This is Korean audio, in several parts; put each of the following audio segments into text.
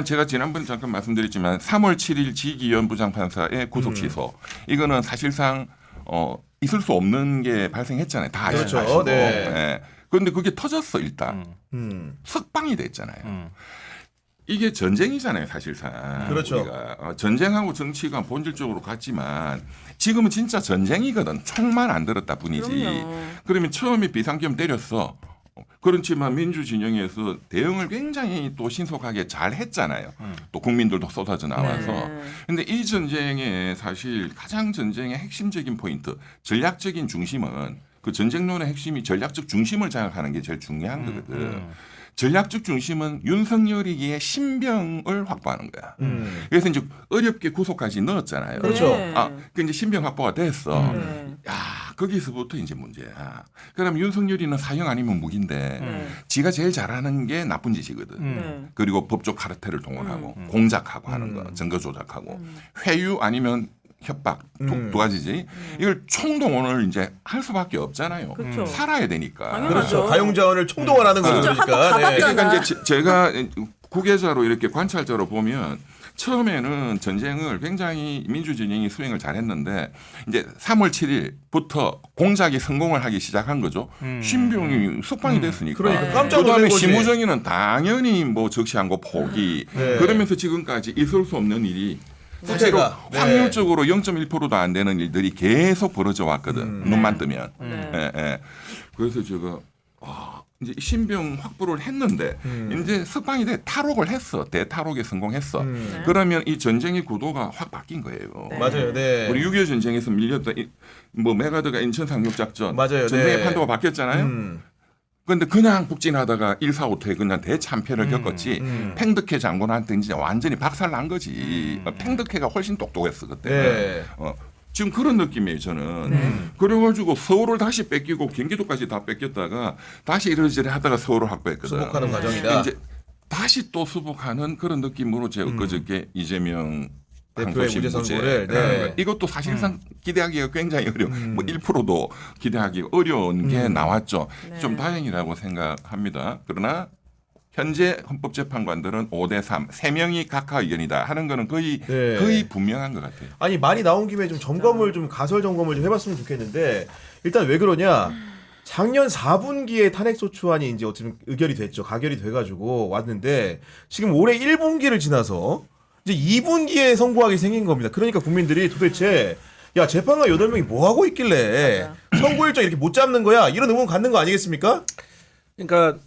제가 지난번에 잠깐 말씀드렸지만 3월 7일 지기현 부장판사의 구속 취소 이거는 사실상 있을 수 없는 게 발생했잖아요. 다 그렇죠. 아시고. 네. 네. 그런데 그게 터졌어 일단. 석방이 됐잖아요. 이게 전쟁이잖아요, 사실상. 그렇죠. 우리가 전쟁하고 정치가 본질적으로 같지만 지금은 진짜 전쟁이거든. 총만 안 들었다 뿐이지. 그럼요. 그러면 처음에 비상겸 때렸어. 그렇지만 민주 진영에서 대응을 굉장히 또 신속하게 잘 했잖아요. 또 국민들도 쏟아져 나와서. 네. 근데 이 전쟁의 사실 가장 전쟁의 핵심적인 포인트, 전략적인 중심은 그 전쟁론의 핵심이 전략적 중심을 장악하는 게 제일 중요한 거거든. 전략적 중심은 윤석열이기에 신병을 확보하는 거야. 그래서 이제 어렵게 구속까지 넣었잖아요. 그렇죠. 네. 그 이제 신병 확보가 됐어. 네. 야, 거기서부터 이제 문제야. 그럼 윤석열이는 사형 아니면 무기인데 네. 지가 제일 잘하는 게 나쁜 짓이거든. 네. 그리고 법적 카르텔을 동원하고 공작하고 하는 거, 증거 조작하고 회유 아니면 협박 두 가지지. 이걸 총동원을 이제 할 수밖에 없잖아요. 그렇죠. 살아야 되니까. 당연하죠. 그렇죠. 가용자원을 총동원하는 거죠. 진짜 그러니까. 한번 가봤잖아. 그러니까 이제 제가 구계자로 이렇게 관찰자로 보면 처음에는 전쟁을 굉장히 민주진영이 수행을 잘했는데 이제 3월 7일부터 공작이 성공을 하기 시작한 거죠. 신병이 석방이 됐으니까. 그러니까 깜짝 그다음에 놀란 거지. 심우정이는 당연히 뭐 적시한 거 포기. 네. 그러면서 지금까지 있을 수 없는 일이 사실은 후퇴가. 네. 확률적으로 0.1%도 안 되는 일들이 계속 벌어져 왔거든. 눈만 뜨면. 네. 예, 예. 그래서 제가 이제 신병 확보를 했는데 이제 석방이 돼 탈옥을 했어. 대탈옥에 성공했어. 그러면 이 전쟁의 구도가 확 바뀐 거예요. 네. 맞아요. 네. 우리 6.25 전쟁에서 밀렸다 뭐 메가드가 인천 상륙작전 맞아요. 전쟁의 네. 판도가 바뀌었잖아요. 그런데 그냥 북진하다가 1.45태 그냥 대참패를 겪었지 팽덕회 장군한테 이제 완전히 박살난 거지. 팽덕회가 훨씬 똑똑했어 그때. 네. 지금 그런 느낌이에요 저는. 네. 그래가지고 서울을 다시 뺏기고 경기도까지 다 뺏겼다가 다시 이러저러 하다가 서울을 확보했거든. 수복하는 과정이다. 이제 다시 또 수복하는 그런 느낌으로 제가 엊그저께 이재명 대표의 항소심 무죄 선고를, 무죄. 네. 이것도 사실상 기대하기가 굉장히 어려워. 뭐 1%도 기대하기가 어려운 게 나왔죠. 네. 좀 다행이라고 생각합니다. 그러나 현재 헌법재판관들은 5대3, 3명이 각하 의견이다 하는 거는 거의 분명한 것 같아요. 아니 말이 나온 김에 좀 점검을 좀 가설 점검을 좀 해봤으면 좋겠는데 일단 왜 그러냐? 작년 4분기에 탄핵소추안이 이제 어떻게 의결이 됐죠. 가결이 돼가지고 왔는데 지금 올해 1분기를 지나서 이제 2분기에 선고하게 생긴 겁니다. 그러니까 국민들이 도대체 야 재판관 8명이 뭐 하고 있길래 선고 일정 이렇게 못 잡는 거야? 이런 의문 갖는 거 아니겠습니까? 그러니까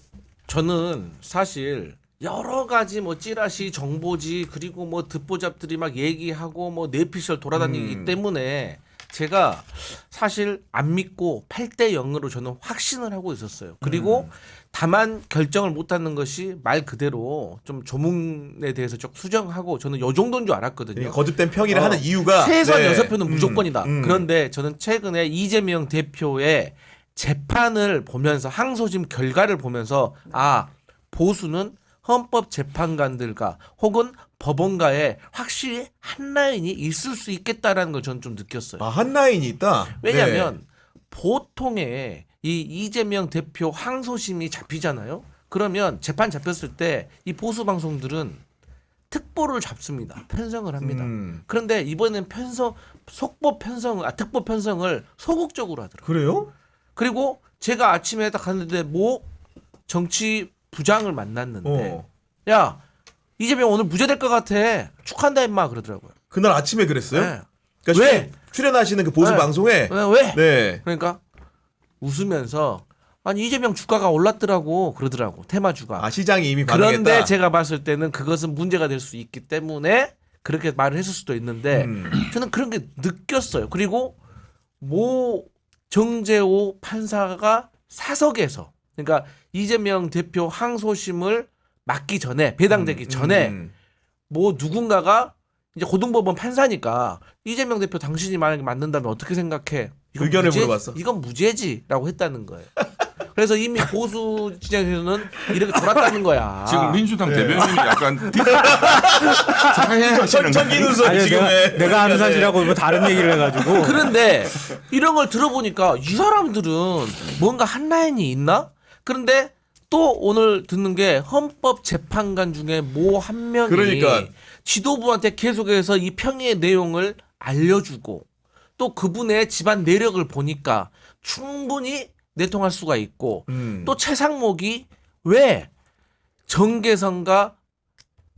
저는 사실 여러 가지 뭐 찌라시 정보지 그리고 뭐 듣보잡들이 막 얘기하고 뭐 뇌피셜 돌아다니기 때문에 제가 사실 안 믿고 8대 0으로 저는 확신을 하고 있었어요. 그리고 다만 결정을 못하는 것이 말 그대로 좀 조문에 대해서 좀 수정하고 저는 요 정도인 줄 알았거든요. 거듭된 평의를 하는 이유가 최소한 네. 6표는 무조건이다. 그런데 저는 최근에 이재명 대표의 재판을 보면서 항소심 결과를 보면서 보수는 헌법재판관들과 혹은 법원가에 확실히 한 라인이 있을 수 있겠다라는 걸 저는 좀 느꼈어요. 한 라인이 있다. 왜냐하면 보통의 이 이재명 대표 항소심이 잡히잖아요. 그러면 재판 잡혔을 때 이 보수 방송들은 특보를 잡습니다. 편성을 합니다. 그런데 이번에는 특보 편성을 소극적으로 하더라고요. 그래요? 그리고 제가 아침에 딱 갔는데 뭐 정치 부장을 만났는데 야 이재명 오늘 무죄될 것 같아 축하한다 임마 그러더라고요. 그날 아침에 그랬어요? 네. 그러니까 왜? 출연하시는 그 보수 네. 방송에 왜? 네. 그러니까 웃으면서 아니 이재명 주가가 올랐더라고 그러더라고 테마주가. 시장이 이미 반응했다. 그런데 제가 봤을 때는 그것은 문제가 될 수 있기 때문에 그렇게 말을 했을 수도 있는데 저는 그런 게 느꼈어요. 그리고 모 정재호 판사가 사석에서 그러니까 이재명 대표 항소심을 맡기 전에 배당되기 전에 뭐 누군가가 이제 고등법원 판사니까 이재명 대표 당신이 만약에 맞는다면 어떻게 생각해? 이건 의견을 물어봤어. 이건 무죄지라고 했다는 거예요. 그래서 이미 보수 진영에서는 이렇게 돌았다는 거야. 지금 민주당 대변인이 약간 자해하시는 천기누 거 선 아니, 지금 내가 아는 사실하고 뭐 다른 얘기를 해가지고. 그런데 이런 걸 들어보니까 이 사람들은 뭔가 한 라인이 있나? 그런데 또 오늘 듣는 게 헌법재판관 중에 모 한 명이 그러니까. 지도부한테 계속해서 이 평의 내용을 알려주고 또 그분의 집안 내력을 보니까 충분히 내통할 수가 있고 또 최상목이 왜 정계선과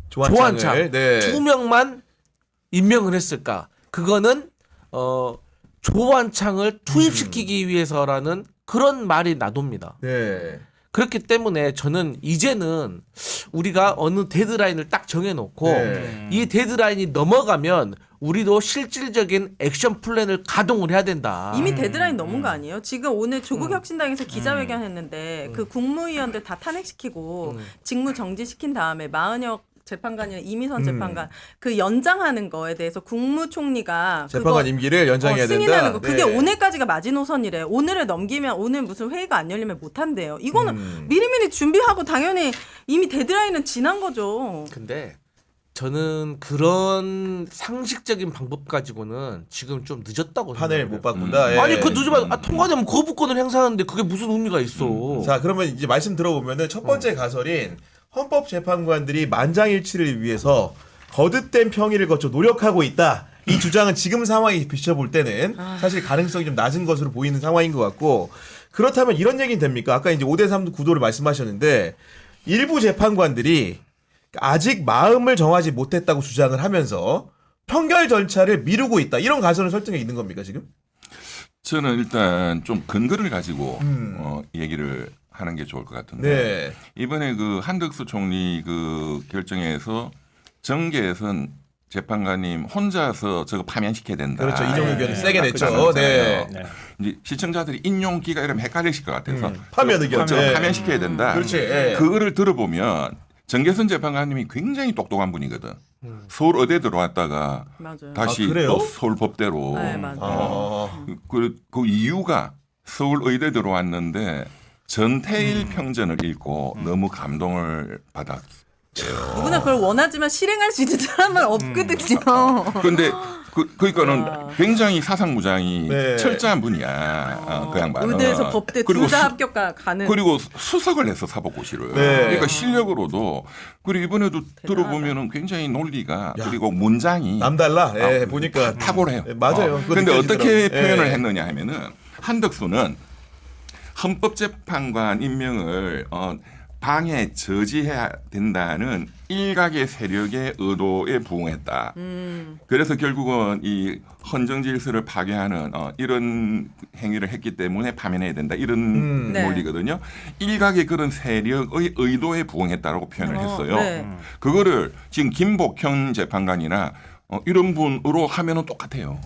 조한창 네. 두 명만 임명을 했을까? 그거는 조한창을 투입시키기 위해서라는 그런 말이 나돕니다. 네. 그렇기 때문에 저는 이제는 우리가 어느 데드라인을 딱 정해놓고 네. 이 데드라인이 넘어가면 우리도 실질적인 액션 플랜을 가동을 해야 된다. 이미 데드라인 넘은 거 아니에요? 지금 오늘 조국혁신당에서 기자회견 했는데 그 국무위원들 다 탄핵시키고 직무 정지시킨 다음에 마은혁 재판관이나 이미선 재판관 그 연장하는 거에 대해서 국무총리가 재판관 임기를 연장해야 승인하는 된다. 거 그게 네. 오늘까지가 마지노선이래. 오늘을 넘기면 오늘 무슨 회의가 안 열리면 못 한대요. 이거는 미리미리 준비하고 당연히 이미 데드라인은 지난 거죠. 근데 저는 그런 상식적인 방법 가지고는 지금 좀 늦었다고 판을 생각해요. 못 바꾼다. 예. 아니 그 늦으면 통과되면 거부권을 행사하는데 그게 무슨 의미가 있어? 자, 그러면 이제 말씀 들어보면은 첫 번째 가설인 헌법재판관들이 만장일치를 위해서 거듭된 평의를 거쳐 노력하고 있다. 이 주장은 지금 상황이 비춰볼 때는 사실 가능성이 좀 낮은 것으로 보이는 상황인 것 같고, 그렇다면 이런 얘기는 됩니까? 아까 이제 5대3 구도를 말씀하셨는데 일부 재판관들이 아직 마음을 정하지 못했다고 주장을 하면서 평결 절차를 미루고 있다. 이런 가설은 설득에 있는 겁니까 지금? 저는 일단 좀 근거를 가지고 얘기를 하는 게 좋을 것 같은데 네. 이번에 그 한덕수 총리 그 결정에서 정계선 재판관님 혼자서 저거 파면시켜야 된다. 그렇죠. 이종유 의견을 세게 그 냈죠. 나눴잖아요. 네. 네. 이제 시청자들이 인용기가 이러면 헷갈리실 것 같아서 파면 의견. 저거 네. 파면시켜야 된다. 그렇지. 예. 그거를 들어보면 정계선 재판관님이 굉장히 똑똑한 분이거든. 서울 의대 들어왔다가 맞아요. 다시 아, 그래요? 또 서울 법대로. 네, 맞아요. 그 이유가 서울 의대 들어왔는데 전태일 평전을 읽고 너무 감동을 받았어요. 누구나 그걸 원하지만 실행할 수 있는 사람은 없거든요. 그런데 그러니까는 와. 굉장히 사상무장이 네. 철저한 분이야. 그 양반은. 의대에서 법대 그리고 둘 다 수- 합격가 가는. 그리고 수석을 했어 사법고시를. 네. 그러니까 실력으로도 그리고 이번에도 들어보면은 굉장히 논리가 그리고 문장이 남달라. 예, 보니까 탁월해요. 네, 맞아요. 그거 그런데 어떻게 느껴지더라고요. 표현을 예. 했느냐 하면은 한덕수는 헌법재판관 임명을 방해 저지해야 된다는 일각의 세력의 의도에 부응했다. 그래서 결국은 이 헌정 질서를 파괴하는 이런 행위를 했기 때문에 파면해야 된다. 이런 네. 논리거든요. 일각의 그런 세력의 의도에 부응했다라고 표현을 했어요. 네. 그거를 지금 김복현 재판관이나 이런 분으로 하면은 똑같아요.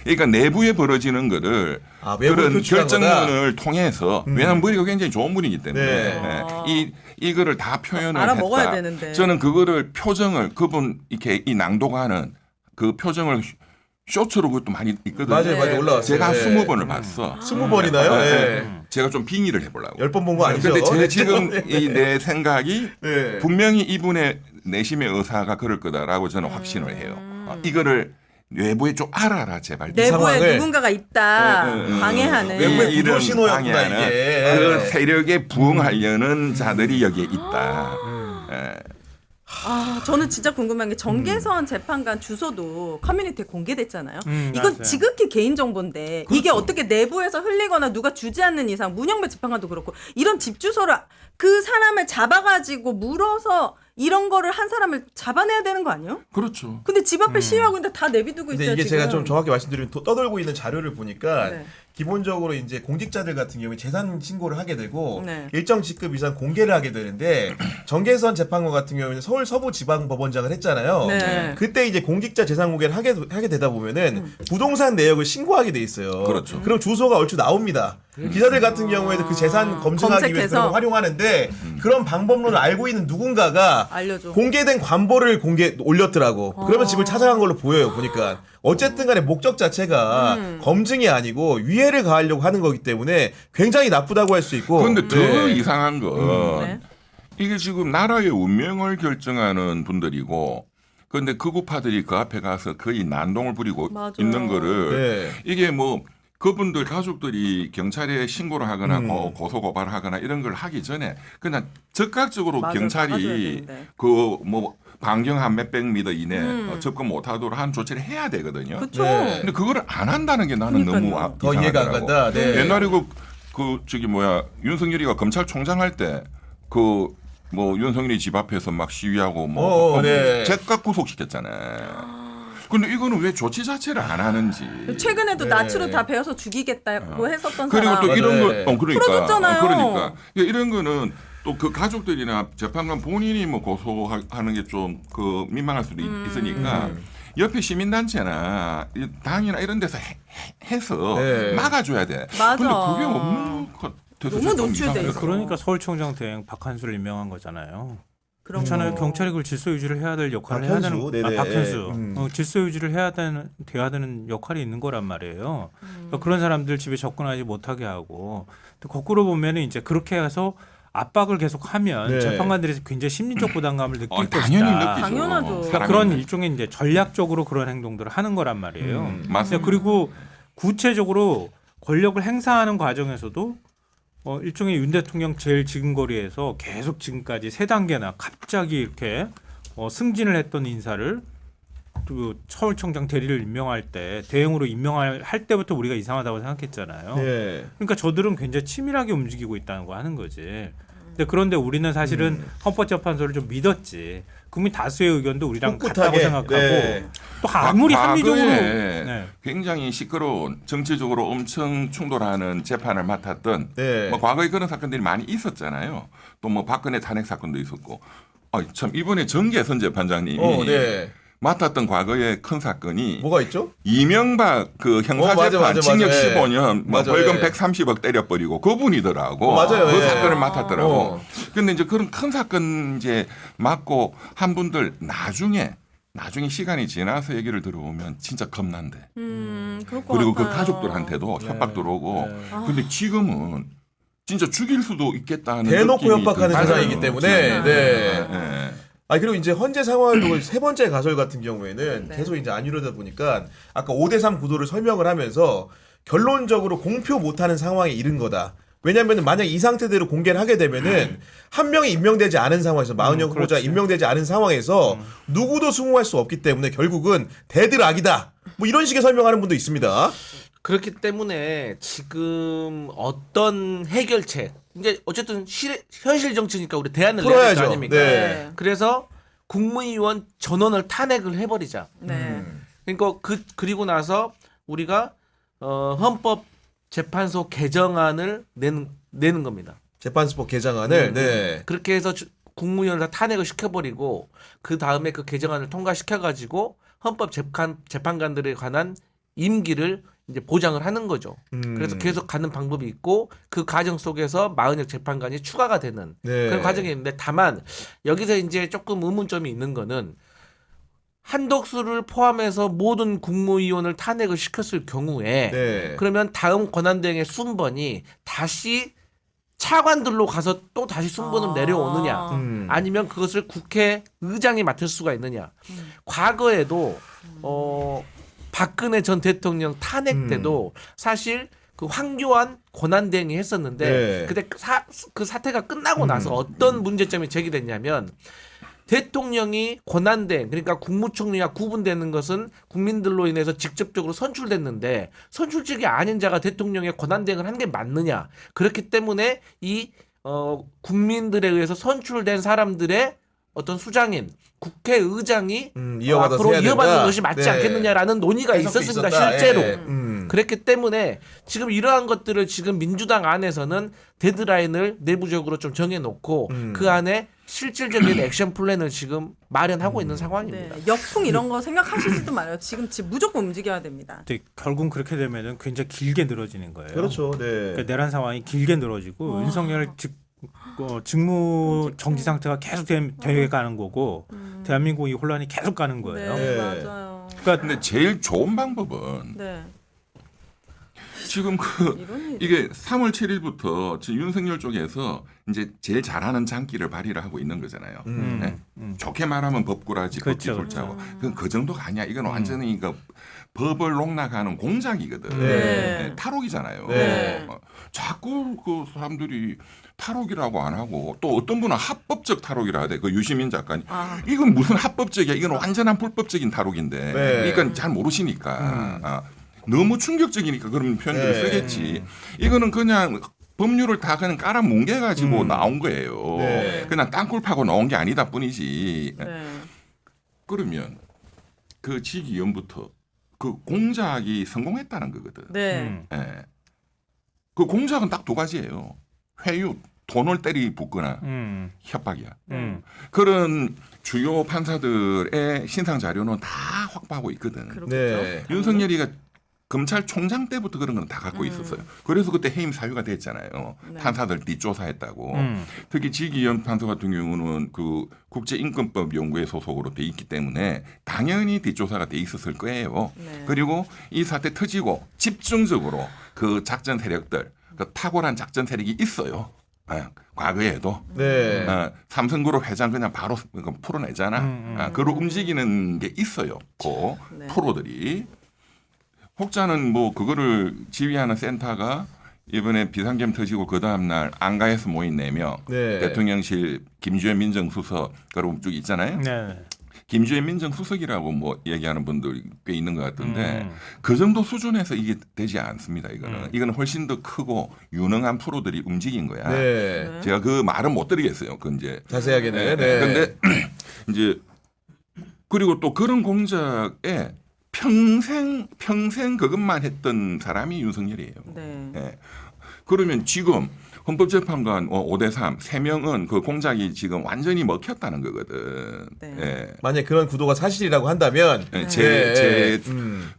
그러니까 내부에 벌어지는 거를 아, 외부에 그런 표출한 결정문을 통해서 왜냐하면 머리가 굉장히 좋은 분이기 때문에 네. 이거를 다 표현을 알아먹어야 했다. 되는데. 저는 그거를 표정을 그분 이렇게 이 낭독하는 그 표정을 쇼츠로 그것도 많이 있거든요. 맞아요, 맞아요. 올라왔어요. 제가 한 예. 20번을 봤어. 20번이나요? 예. 제가 좀 빙의를 해보려고. 10번 본 거 아니죠? 근데 제 네. 지금 이 내 생각이 네. 분명히 이분의 내심의 의사가 그럴 거다라고 저는 확신을 해요. 이거를 외부에 좀 알아라 제발. 내부에 상황을. 누군가가 있다 방해하는. 외부에 이런 구조 신호였구나, 방해하는 이게. 그 세력에 부응하려는 자들이 여기에 있다. 예. 아, 저는 진짜 궁금한 게 정계선 재판관 주소도 커뮤니티에 공개됐잖아요. 이건 맞아요. 지극히 개인 정보인데 이게 어떻게 내부에서 흘리거나 누가 주지 않는 이상 문영배 재판관도 그렇고 이런 집 주소를 그 사람을 잡아가지고 물어서 이런 거를 한 사람을 잡아내야 되는 거 아니에요? 그렇죠. 근데 집 앞에 시위하고 있는데 다 내비두고 근데 있어요. 이게 지금. 제가 좀 정확히 말씀드리면 떠돌고 있는 자료를 보니까 네. 기본적으로 이제 공직자들 같은 경우에 재산 신고를 하게 되고 네. 일정 직급 이상 공개를 하게 되는데 정계선 재판관 같은 경우에는 서울 서부지방법원장을 했잖아요. 네. 그때 이제 공직자 재산 공개를 하게 되다 보면은 부동산 내역을 신고하게 돼 있어요. 그렇죠. 그럼 주소가 얼추 나옵니다. 기자들 같은 경우에도 그 재산 검증하기 위해서 검색해서? 그런 걸 활용하는데 그런 방법론을 알고 있는 누군가가 알려줘. 공개된 관보를 올렸더라고. 그러면 집을 찾아간 걸로 보여요. 보니까. 어쨌든 간에 목적 자체가 검증이 아니고 위해를 가하려고 하는 거기 때문에 굉장히 나쁘다고 할 수 있고. 그런데 더 네. 이상한 건 네. 이게 지금 나라의 운명을 결정하는 분들이고 그런데 극우파들이 그 앞에 가서 거의 난동을 부리고 맞아요. 있는 거를 네. 이게 뭐 그분들 가족들이 경찰에 신고를 하거나 고소 고발을 하거나 이런 걸 하기 전에 그냥 적극적으로 맞아요. 경찰이 막아줘야 되는데. 그 뭐 반경 한 몇백 미터 이내 접근 못하도록 한 조치를 해야 되거든요. 그렇죠. 네. 근데 그거를 안 한다는 게 나는 너무 그러니까요. 더 이해가 안 이상하더라고. 간다. 네. 옛날에 그 저기 뭐야 윤석열이가 검찰총장 할 때 그 뭐 윤석열이 집 앞에서 막 시위하고 뭐 네. 제각 구속시켰잖아요. 근데 이거는 왜 조치 자체를 안 하는지. 최근에도 네. 나치로 다 배워서 죽이겠다고 했었던 그리고 사람. 또 이런 맞아요. 거, 그러니까, 풀어줬잖아요. 그러니까 이런 거는 또 그 가족들이나 재판관 본인이 뭐 고소하는 게 좀 그 민망할 수도 있으니까 옆에 시민단체나 당이나 이런 데서 해서 네. 막아줘야 돼. 맞아. 근데 그게 없는 것 같아서 너무 좀 노출돼 이상해요. 있어. 그러니까 서울청장 대행 박한수를 임명한 거잖아요. 그런 그렇잖아요. 거. 경찰이 그걸 질서 유지를 해야 될 역할을 박현수, 해야 되는 네네. 박현수 음. 질서 유지를 돼야 되는 역할이 있는 거란 말이에요. 그러니까 그런 사람들 집에 접근하지 못하게 하고 또 거꾸로 보면은 이제 그렇게 해서 압박을 계속하면 네. 재판관들이 굉장히 심리적 부담감을 느낄 것이다. 당연히 느끼죠. 당연하죠. 그러니까 사람인데. 그런 일종의 이제 전략적으로 그런 행동들을 하는 거란 말이에요. 맞습니다. 그리고 구체적으로 권력을 행사하는 과정에서도 일종의 윤 대통령 제일 지근거리에서 계속 지금까지 세 단계나 갑자기 이렇게 승진을 했던 인사를 또 서울청장 대리를 임명할 때 대행으로 임명할 때부터 우리가 이상하다고 생각했잖아요. 네. 그러니까 저들은 굉장히 치밀하게 움직이고 있다는 거 하는 거지. 그런데 우리는 사실은 헌법재판소를 좀 믿었지. 국민 다수의 의견도 우리랑 같다고 꿋꿋하게. 생각하고 네. 또 아무리 과거에 합리적으로 네. 굉장히 시끄러운 정치적으로 엄청 충돌하는 재판을 맡았던 네. 뭐 과거에 그런 사건들이 많이 있었잖아요. 또 뭐 박근혜 탄핵 사건도 있었고. 참 이번에 정계선 재판장님이 네. 맡았던 과거의 큰 사건이 뭐가 있죠? 이명박 그 형사 맞아, 재판 맞아, 징역 맞아. 15년 뭐 맞아, 벌금 예. 130억 때려버리고 그분이더라고. 맞아요, 그 예. 사건을 맡았더라고. 어. 근데 이제 그런 큰 사건 이제 맡고 한 분들 나중에 시간이 지나서 얘기를 들어보면 진짜 겁난데. 그럴 것 그리고 그 같아요. 가족들한테도 협박 들어오고. 네. 근데 지금은 진짜 죽일 수도 있겠다는 대놓고 느낌이 협박하는 들어요. 세상이기 때문에. 네. 네. 네. 그리고 이제 헌재 상황을 두고 세 번째 가설 같은 경우에는 네. 계속 이제 안 이루다 보니까 아까 5대3 구도를 설명을 하면서 결론적으로 공표 못하는 상황에 이른 거다. 왜냐하면 만약 이 상태대로 공개를 하게 되면은 한 명이 임명되지 않은 상황에서 마은영 후보자 그렇지. 임명되지 않은 상황에서 누구도 수긍할 수 없기 때문에 결국은 대들악이다. 뭐 이런 식의 설명하는 분도 있습니다. 그렇기 때문에 지금 어떤 해결책 이제 어쨌든 현실 정치니까 우리 대안을 내야 될 거 풀어야죠. 아닙니까? 네. 그래서 국무위원 전원을 탄핵을 해버리자. 네. 그러니까 그리고 나서 우리가 헌법재판소 개정안을 내는 겁니다. 재판소법 개정안을 네. 그렇게 해서 국무위원을 다 탄핵을 시켜버리고 그 다음에 그 개정안을 통과시켜가지고 헌법재판관들에 관한 임기를 이제 보장을 하는 거죠. 그래서 계속 가는 방법이 있고 그 과정 속에서 마은혁 재판관이 추가가 되는 네. 그런 과정이 있는데 다만 여기서 이제 조금 의문점이 있는 거는 한덕수를 포함해서 모든 국무위원을 탄핵을 시켰을 경우에 네. 그러면 다음 권한대행의 순번이 다시 차관들로 가서 또 다시 순번을 내려오느냐 아니면 그것을 국회의장이 맡을 수가 있느냐. 과거에도 박근혜 전 대통령 탄핵 때도 사실 그 황교안 권한대행이 했었는데 네. 그때 그 사태가 끝나고 나서 어떤 문제점이 제기됐냐면 대통령이 권한대행 그러니까 국무총리와 구분되는 것은 국민들로 인해서 직접적으로 선출됐는데 선출직이 아닌 자가 대통령의 권한대행을 한 게 맞느냐. 그렇기 때문에 이 국민들에 의해서 선출된 사람들의 어떤 수장인 국회의장이 이어받아서 앞으로 해야 이어받는 된다. 것이 맞지 네. 않겠느냐라는 논의가 해석도 있었습니다. 있었다. 실제로. 예. 그랬기 때문에 지금 이러한 것들을 지금 민주당 안에서는 데드라인을 내부적으로 좀 정해놓고 그 안에 실질적인 액션 플랜을 지금 마련하고 있는 상황입니다. 네. 역풍 이런 거 생각하시지도 말아요. 지금 무조건 움직여야 됩니다. 근데 결국 그렇게 되면은 굉장히 길게 늘어지는 거예요. 그렇죠. 네. 그러니까 내란 상황이 길게 늘어지고 윤석열 직무 정지 상태가 계속 되게 가는 거고 대한민국이 혼란이 계속 가는 거예요. 네, 네. 맞아요. 그러니까 근데 제일 좋은 방법은 네. 지금 이런 일이. 이게 3월 7일부터 지금 윤석열 쪽에서 이제 제일 잘하는 장기를 발휘를 하고 있는 거잖아요. 네? 좋게 말하면 법꾸라지, 그렇죠, 법기술자고 그 정도가 아니야. 이건 완전히 이거 법을 농락하는 공작이거든. 네. 네, 탈옥이잖아요. 네. 자꾸 그 사람들이 탈옥이라고 안 하고 또 어떤 분은 합법적 탈옥이라 하대. 그 유시민 작가님. 이건 무슨 합법적이야? 이건 완전한 불법적인 탈옥인데. 네. 그러니까 잘 모르시니까. 너무 충격적이니까 그런 표현들을 네. 쓰겠지. 이거는 그냥 법률을 다 그냥 깔아 뭉개가지고 나온 거예요. 네. 그냥 땅굴 파고 나온 게 아니다 뿐이지. 네. 그러면 그 지기현부터 그 공작이 성공했다는 거거든. 네. 예. 그 공작은 딱 두 가지예요. 회유, 돈을 때리 붓거나 협박이야. 그런 주요 판사들의 신상 자료는 다 확보하고 있거든. 그렇겠죠. 네. 윤석열이가 검찰총장 때부터 그런 건 다 갖고 있었어요. 그래서 그때 해임 사유가 됐잖아요. 네. 판사들 뒷조사했다고. 특히 지기현 판사 같은 경우는 그 국제인권법 연구회 소속으로 돼 있기 때문에 당연히 뒷조사가 돼 있었을 거예요. 네. 그리고 이 사태 터지고 집중적으로 그 작전 세력들, 그 탁월한 작전 세력이 있어요. 과거에도 네. 삼성그룹 회장 그냥 바로 풀어내잖아. 그걸 움직이는 게 있어요. 그 네. 프로들이. 혹자는 뭐 그거를 지휘하는 센터가 이번에 비상겸 터지고 그 다음 날 안가에서 모인 4명 네. 대통령실 김주현 민정수석 그러고 쭉 있잖아요. 네. 김주현 민정수석이라고 뭐 얘기하는 분들이 꽤 있는 것 같은데 그 정도 수준에서 이게 되지 않습니다. 이거는 훨씬 더 크고 유능한 프로들이 움직인 거야. 네. 제가 그 말은 못 드리겠어요. 그 이제 자세하게는. 네. 근데 이제 그리고 또 그런 공작에 평생 그것만 했던 사람이 윤석열이에요. 네. 예. 그러면 지금 헌법재판관 5대3 3명은 그 공작이 지금 완전히 먹혔다는 거거든. 네. 예. 만약 그런 구도가 사실이라고 한다면 예, 네.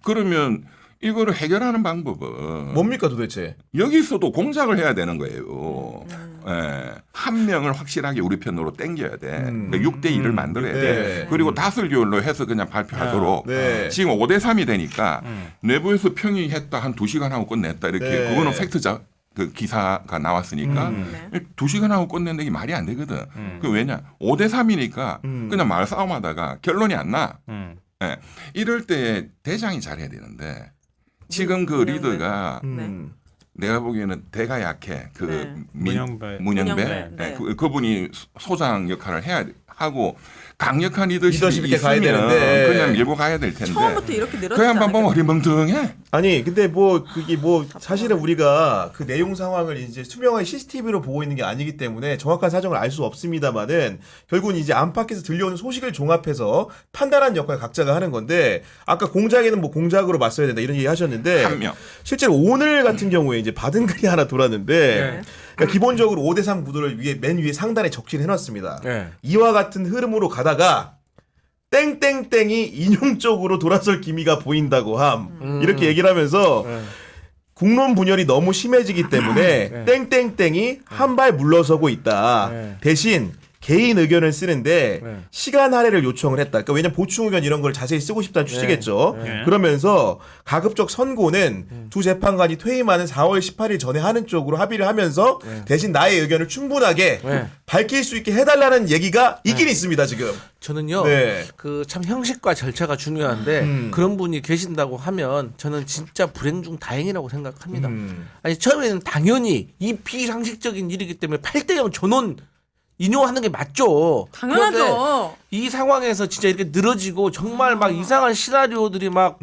그러면 이거를 해결하는 방법은 뭡니까 도대체? 여기서도 공작을 해야 되는 거예요. 예. 한 명을 확실하게 우리 편으로 땡겨야 돼. 6대 2를 만들어야 네. 돼. 그리고 다수결로 해서 그냥 발표하도록. 네. 지금 5대 3이 되니까 내부에서 평의했다 한 2시간 하고 끝냈다 이렇게 네. 그거는 팩트자 그 기사가 나왔으니까 네. 2시간 하고 끝낸다 이게 말이 안 되거든. 그 왜냐 5대 3이니까 그냥 말싸움하다가 결론이 안 나. 예. 이럴 때 대장이 잘해야 되는데 지금 그 문영배. 리더가 내가 보기에는 대가 약해. 그 네. 문영배, 문영배. 네. 네. 그분이 소장 역할을 해야 하고 강력한 리더십이 리더십 있게 가야 있으면 되는데. 그냥 밀고 가야 될 텐데. 처음부터 이렇게 늘어지지 그 양반 보면 않을까? 어리멍텅해. 아니 근데 뭐 그게 뭐 사실은 우리가 그 내용 상황을 이제 투명한 CCTV로 보고 있는 게 아니기 때문에 정확한 사정을 알 수 없습니다만은 결국은 이제 안팎에서 들려오는 소식을 종합해서 판단하는 역할 각자가 하는 건데 아까 공작에는 뭐 공작으로 맞서야 된다 이런 얘기 하셨는데 한 명. 실제로 오늘 같은 경우에 이제 받은 글이 하나 돌았는데 그러니까 기본적으로 5대3 구도를 맨 위에 상단에 적시를 해놨습니다. 네. 이와 같은 흐름으로 가다가 땡땡땡이 인용적으로 돌아설 기미가 보인다고 함 이렇게 얘기를 하면서 국론 분열이 너무 심해지기 때문에 땡땡땡이 한 발 물러서고 있다. 네. 대신 개인 의견을 쓰는데 네. 시간 할애를 요청을 했다. 그러니까 왜냐면 보충 의견 이런 걸 자세히 쓰고 싶다는 취지겠죠. 네. 그러면서 가급적 선고는 두 재판관이 퇴임하는 4월 18일 전에 하는 쪽으로 합의를 하면서 대신 나의 의견을 충분하게 네. 밝힐 수 있게 해달라는 얘기가 있긴 있습니다 지금. 저는요, 네. 그 참 형식과 절차가 중요한데 그런 분이 계신다고 하면 저는 진짜 불행 중 다행이라고 생각합니다. 아니 처음에는 당연히 이 비상식적인 일이기 때문에 8대0 전원 인용하는 게 맞죠. 그런데 당연하죠. 이 상황에서 진짜 이렇게 늘어지고 정말 막 이상한 시나리오들이 막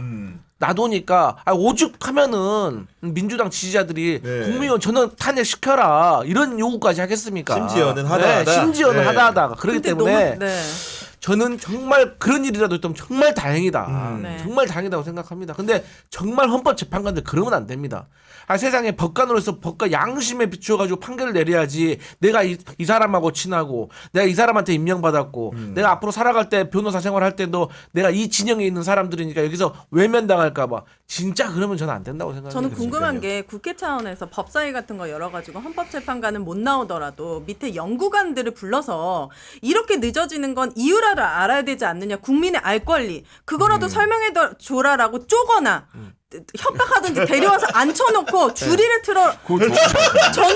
나도니까 오죽하면은 민주당 지지자들이 네. 국민의원 전원 탄핵시켜라 이런 요구까지 하겠습니까? 심지어는 하다하다. 네, 심지어는 네. 하다하다가 그렇기 근데 때문에 너무, 네. 저는 정말 그런 일이라도 있다면 정말 다행이다. 네. 정말 다행이다고 생각합니다. 근데 정말 헌법재판관들 그러면 안 됩니다. 세상에 법관으로서 법과 양심에 비추어가지고 판결을 내려야지. 내가 이 사람하고 친하고 내가 이 사람한테 임명받았고 내가 앞으로 살아갈 때 변호사 생활할 때도 내가 이 진영에 있는 사람들이니까 여기서 외면당할까봐 진짜 그러면 저는 안 된다고 생각합니다. 저는 궁금한 게 국회 차원에서 법사위 같은 거 열어가지고 헌법재판관은 못 나오더라도 밑에 연구관들을 불러서 이렇게 늦어지는 건 이유라도 알아야 되지 않느냐. 국민의 알 권리. 그거라도 설명해 줘라라고 쪼거나 협박하든지 데려와서 앉혀놓고 주리를 틀어. 그거 좋지. 저는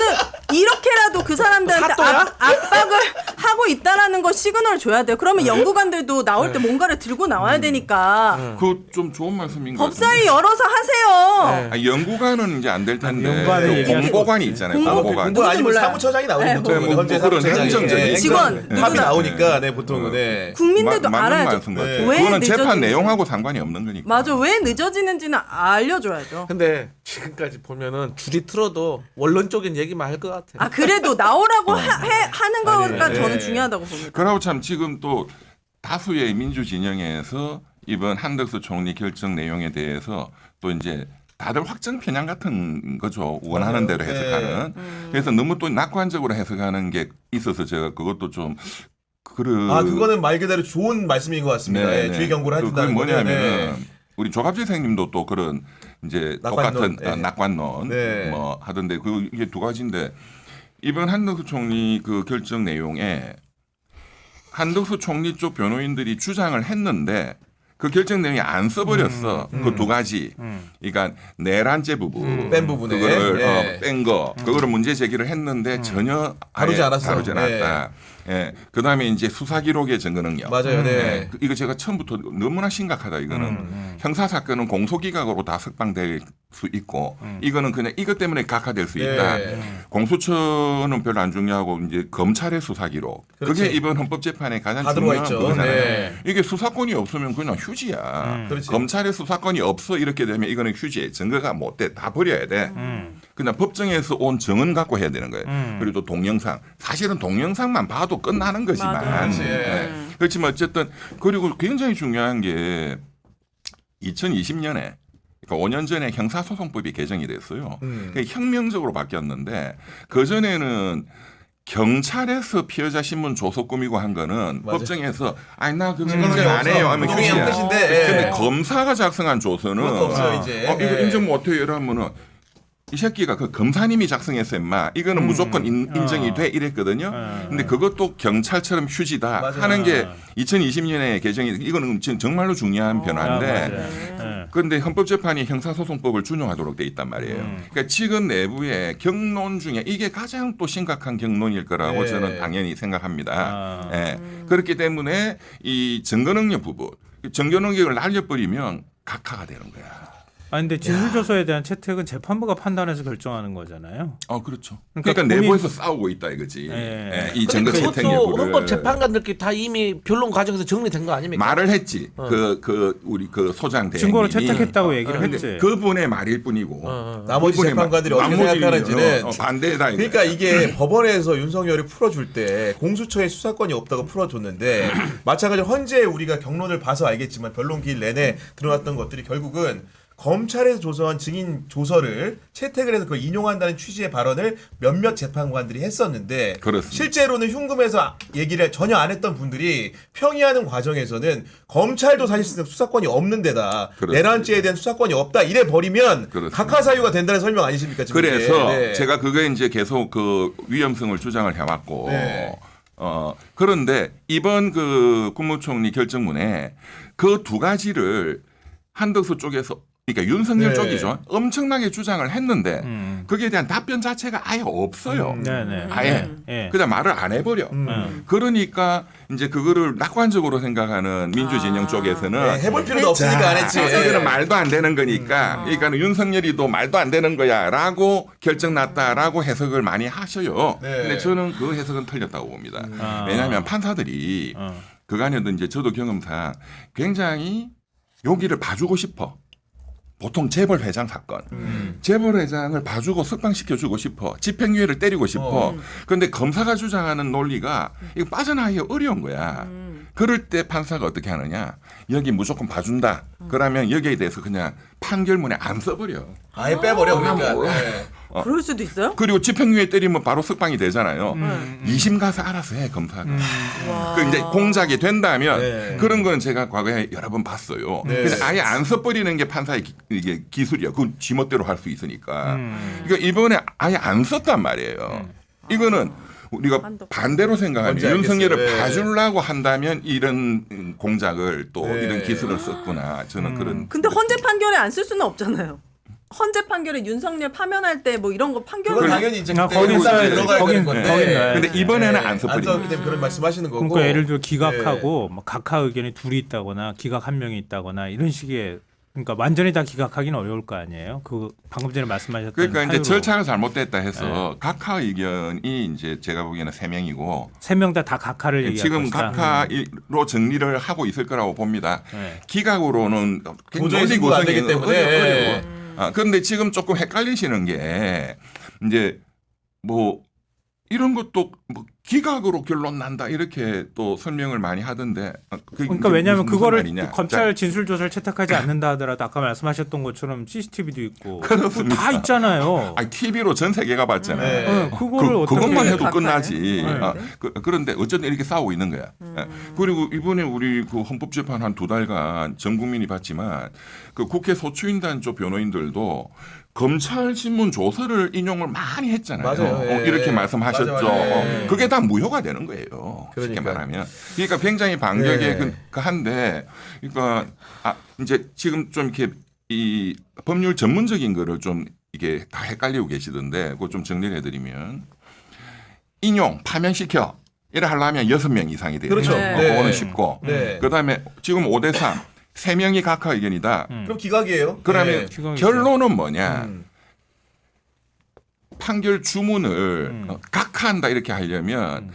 이렇게라도 그 사람들한테 사또야? 압박을 하고 있다라는 거 시그널을 줘야 돼요. 그러면 연구관들도 나올 때 뭔가를 들고 나와야 되니까 그거 좀 좋은 말씀인 것 법사위 같은데. 열어서 하세요. 네. 아, 연구관은 이제 안 될 텐데 연구관은 그 얘기하지 공보관이 있잖아요. 공보- 공보관. 공부 아니면 몰라요. 사무처장이 나오죠. 네. 보통 뭐 현재 그런 사무처장이. 행정적인 네, 직원, 행정 누구나. 탑이 나오니까 네 보통은 네. 국민들도 맞는 알아야죠. 말씀 같아요. 네. 왜 그거는 재판 늦어지는지. 내용하고 상관이 없는 거니까. 맞아. 왜 늦어지는지는 알려줘야죠. 근데 지금까지 보면은 줄이 틀어도 원론적인 얘기만 할 것 같아. 아 그래도 나오라고 하는 거가 네. 저는 중요하다고 봅니다. 그러고 참 지금 또 다수의 민주 진영에서 이번 한덕수 총리 결정 내용에 대해서 또 이제 다들 확정 편향 같은 거죠. 원하는 대로 해석하는. 그래서 너무 또 낙관적으로 해석하는 게 있어서 제가 그것도 좀 그거는 말 그대로 좋은 말씀인 것 같습니다. 네, 예, 네. 주의 경고를 그게 해준다는 뭐냐면은 네. 우리 조갑재 선생님도 또 그런 이제 낙관론, 똑같은 네. 낙관론 네. 뭐 하던데 그 이게 두 가지인데 이번 한덕수 총리 그 결정 내용에 한덕수 총리 쪽 변호인들이 주장을 했는데 그 결정 내용이 안 써버렸어. 그 두 가지. 그러니까 내란죄 부분 뺀 부분에. 그거를 예. 뺀 거 그거를 문제 제기를 했는데 전혀 다루지 아예 않았어. 다루지 않았다. 예. 그다음에 이제 수사 기록의 증거 능력. 맞아요. 네. 예. 이거 제가 처음부터 너무나 심각하다 이거는 형사 사건은 공소기각으로 다 석방될 수 있고 이거는 그냥 이것 때문에 각하될 수 있다. 네. 공수처는 별로 안 중요하고 이제 검찰의 수사 기록. 그렇지. 그게 이번 헌법재판에 가장 다 들어와 중요한 있죠. 부분이잖아요. 네. 이게 수사권이 없으면 그냥 휴지야. 그렇지. 검찰의 수사권이 없어 이렇게 되면 이거는 휴지에 증거가 못 돼. 다 버려야 돼. 그냥 법정에서 온 증언 갖고 해야 되는 거예요. 그리고 또 동영상. 사실은 동영상만 봐도 끝나는 거지만. 맞아요. 네. 그렇지만 어쨌든 그리고 굉장히 중요한 게 2020년에 그러니까 5년 전에 형사소송법이 개정이 됐어요. 그게 혁명적으로 바뀌었는데 그 전에는 경찰에서 피해자 신문 조서 꾸미고 한 거는 맞아요. 법정에서 아니 나 그거 인정 인정 안 해요 하면 동의한 휴지야. 끝인데, 근데 예. 검사가 작성한 조서는 그것도 없어요, 이제. 이거 예. 인정 못해요 이러면은 이 새끼가 그 검사님이 작성했어 임마. 이거는 무조건 인정이 돼 이랬거든요. 근데 그것도 경찰처럼 휴지다 맞아요. 하는 게 2020년에 개정이 이거는 지금 정말로 중요한 변화인데 그런데 헌법재판이 형사소송법을 준용하도록 돼 있단 말이에요. 그러니까 지금 내부의 경론 중에 이게 가장 또 심각한 경론일 거라고 네. 저는 당연히 생각합니다. 예. 그렇기 때문에 이 증거능력 부분, 증거능력을 날려버리면 각하가 되는 거야. 아니 근데 진술조서에 대한 채택은 재판부가 판단해서 결정하는 거잖아요. 그렇죠. 그러니까 그러니까, 본인- 내부에서 싸우고 있다 이거지. 예. 예, 이 근데 증거 그것도 채택 여부를 헌법 재판관들끼리 다 이미 변론 과정에서 정리된 거 아닙니까? 말을 했지. 그 우리 그 소장 대행님이 증거로 채택했다고 얘기를 근데 했지. 그분의 말일 뿐이고 나머지 그분의 재판관들이 어떻게 나머지 생각하는지는 반대다. 이거야. 그러니까 이게 법원에서 윤석열이 풀어줄 때 공수처의 수사권이 없다고 풀어줬는데 마찬가지로 헌재 우리가 경론을 봐서 알겠지만 변론기일 내내 드러났던 것들이 결국은 검찰에서 조서한 증인 조서를 채택을 해서 그걸 인용한다는 취지의 발언을 몇몇 재판관들이 했었는데 그렇습니다. 실제로는 흉금에서 얘기를 전혀 안 했던 분들이 평의하는 과정에서는 검찰도 사실 수사권이 없는 데다 그렇습니다. 내란죄에 대한 수사권이 없다 이래 버리면 그렇습니다. 각하사유가 된다는 설명 아니십니까? 지금 이게? 그래서 네. 제가 그게 이제 계속 그 위험성을 주장을 해왔고 네. 그런데 이번 그 국무총리 결정문에 그 두 가지를 한덕수 쪽에서 그러니까 윤석열 네. 쪽이죠. 엄청나게 주장을 했는데 거기에 대한 답변 자체가 아예 없어요. 네네. 아예 예. 그냥 말을 안 해버려. 그러니까 이제 그거를 낙관적으로 생각하는 민주진영 쪽에서는 네, 해볼 필요도 없으니까 안 했지. 이거는 말도 안 되는 거니까. 그러니까 윤석열이도 말도 안 되는 거야라고 결정 났다라고 해석을 많이 하셔요. 네. 근데 저는 그 해석은 틀렸다고 봅니다. 아. 왜냐하면 판사들이 그간에도 이제 저도 경험상 굉장히 여기를 봐주고 싶어. 보통 재벌 회장 사건, 재벌 회장을 봐주고 석방시켜주고 싶어, 집행유예를 때리고 싶어. 그런데 검사가 주장하는 논리가 이거 빠져나가기 어려운 거야. 그럴 때 판사가 어떻게 하느냐? 여기 무조건 봐준다. 그러면 여기에 대해서 그냥 판결문에 안 써버려. 아예 빼버려 그러니까. 몰라. 네. 그럴 수도 있어요? 그리고 집행유예 때리면 바로 석방이 되잖아요. 2심 가서 알아서 해 검사가. 와. 그 이제 공작이 된다면 네. 그런 건 제가 과거에 여러 번 봤어요. 네. 근데 아예 안 써버리는 게 판사의 이게 기술이야. 그건 지멋대로 할 수 있으니까. 그러니까 이번에 아예 안 썼단 말이에요. 이거는 우리가 한덕수. 반대로 생각하면 뭔지 윤석열을 알겠어요. 네. 봐주려고 한다면 이런 공작을 또 네. 이런 기술을 썼구나. 저는 그런. 근데 헌재 판결에 안 쓸 수는 없잖아요. 헌재 판결에 윤석열 파면할 때 뭐 이런 거 판결 그건 당연히 이제 아, 그때 거긴 의사에 써야죠. 들어가야 되는 거긴 건데. 넣어야죠. 근데 이번에는 안 안 써버립니다. 썼기 때문에 그런 말씀하시는 거고. 그러니까 예를 들어 기각하고 뭐 각하 의견이 둘이 있다거나 기각 한 명이 있다거나 이런 식의 그러니까 완전히 다 기각하기는 어려울 거 아니에요. 그 방금 전에 말씀하셨던 그러니까 이제 타율로 절차가 잘못됐다 해서 각하 의견이 이제 제가 보기에는 3명이고 세 명 다 각하를 얘기할 지금 것이다. 각하로 정리를 하고 있을 거라고 봅니다. 네. 기각으로는 도저히 승부가 안 되기 때문에. 어려워. 그런데 지금 조금 헷갈리시는 게 이제 뭐 이런 것도 뭐 기각으로 결론 난다 이렇게 또 설명을 많이 하던데 그러니까 왜냐하면 그거를 말이냐. 검찰 진술 조사를 채택하지 않는다 하더라도 아까 말씀하셨던 것처럼 CCTV도 있고 그렇습니다. 다 있잖아요. TV로 전 세계가 봤잖아요. 네. 그거를 어떻게 그것만 해도 각하를? 끝나지. 네. 그런데 어쨌든 이렇게 싸우고 있는 거야. 그리고 이번에 우리 그 헌법재판 한 2달간 전 국민이 봤지만 그 국회 소추인단 쪽 변호인들도 검찰 신문 조서를 인용을 많이 했잖아요. 맞아요. 예. 이렇게 말씀하셨죠. 맞아, 맞아. 예. 그게 다 무효가 되는 거예요. 쉽게 그러니까. 말하면. 그러니까 굉장히 반격에 예. 한데, 그러니까 이제 지금 좀 이렇게 이 법률 전문적인 거를 좀 이게 다 헷갈리고 계시던데, 그거 좀 정리를 해드리면 인용 파면시켜 이래 하려면 6명 이상이 돼요. 그렇죠. 네. 그거는 네. 쉽고. 네. 그다음에 지금 5대3 3명이 각하 의견이다. 그럼 기각이에요. 그러면 네. 기각이죠. 결론은 뭐냐? 음. 판결 주문을 각하한다 이렇게 하려면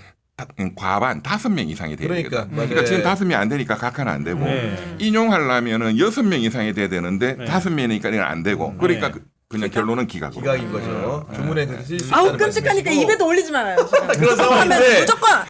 과반 5명 이상이 돼야 그러니까, 되거든. 맞아요. 그러니까 지금 네. 5명이 안 되니까 각하는 안 되고 네. 인용하려면은 6명 이상이 돼야 되는데 네. 5명이니까 이건 안 되고. 그러니까 네. 그냥 결론은 기각으로. 기각인 거죠. 주문에 그렇게 쓸수 아우 있다는 끔찍하니까 말씀이시고. 입에도 올리지 말아요. 지금. 그런 하면 상황인데 무조건